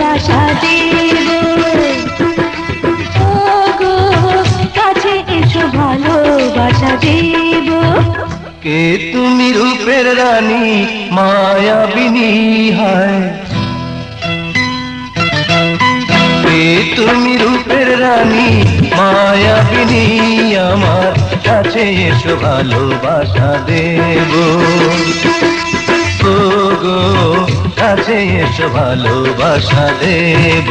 ভালোবাসা দেব। ও গো কাছে এসো ভালোবাসা দেব। কে তুমি রূপের রানী মায়াবিনী হায়, কে তুমি রূপের রানী মায়াবিনী, আমার কাছে এসো ভালোবাসা দেব। ও গো কাছে এসো ভালোবাসা দেব।